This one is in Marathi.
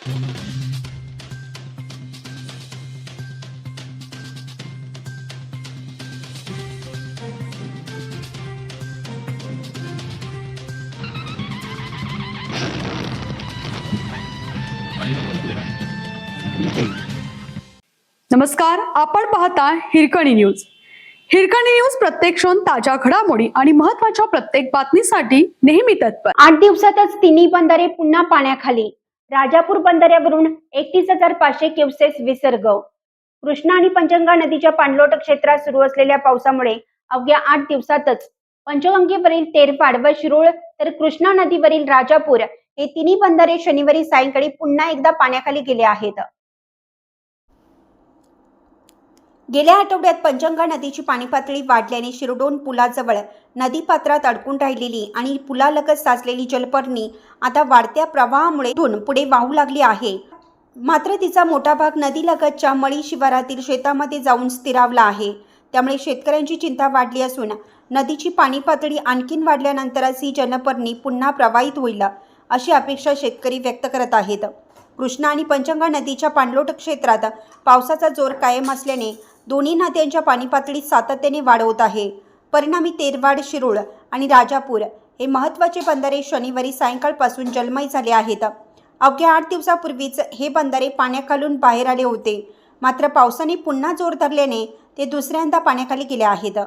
नमस्कार, आपण पाहता हिरकणी न्यूज. हिरकणी न्यूज प्रत्येक क्षण ताज्या घडामोडी आणि महत्त्वाच्या प्रत्येक बातमीसाठी नेहमी तत्पर. 8 दिवसातच तिन्ही बंधारे पुन्हा पाण्याखाली. राजापूर बंधाऱ्यावरून 31,500 क्युसेस विसर्ग. कृष्णा आणि पंचगंगा नदीच्या पाणलोट क्षेत्रात सुरू असलेल्या पावसामुळे अवघ्या 8 दिवसातच पंचगंगेवरील तेरपाड व शिरोळ तर कृष्णा नदीवरील राजापूर हे तिन्ही बंधारे शनिवारी सायंकाळी पुन्हा एकदा पाण्याखाली गेले आहेत. गेल्या आठवड्यात पंचगंगा नदीची पाणी पातळी वाढल्याने शिरडोन पुलाजवळ नदीपात्रात अडकून राहिलेली आणि पुलालगत साचलेली जलपर्णी आता वाढत्या प्रवाहामुळे पुढे वाहू लागली आहे. मात्र तिचा मोठा भाग नदीलगतच्या मळी शिवारातील शेतामध्ये जाऊन स्थिरावला आहे. त्यामुळे शेतकऱ्यांची चिंता वाढली असून नदीची पाणी पातळी आणखीन वाढल्यानंतरच ही जलपर्णी पुन्हा प्रवाहित होईल अशी अपेक्षा शेतकरी व्यक्त करत आहेत. कृष्णा आणि पंचगंगा नदीच्या पाणलोट क्षेत्रात पावसाचा जोर कायम असल्याने दोन्ही नद्यांच्या पाणी पातळीत सातत्याने वाढ होत आहे. परिणामी तेरवाड, शिरोळ आणि राजापूर हे महत्त्वाचे बंधारे शनिवारी सायंकाळपासून जलमय झाले आहेत. अवघ्या 8 दिवसापूर्वीच हे बंधारे पाण्याखालून बाहेर आले होते. मात्र पावसाने पुन्हा जोर धरल्याने ते दुसऱ्यांदा पाण्याखाली गेले आहेत.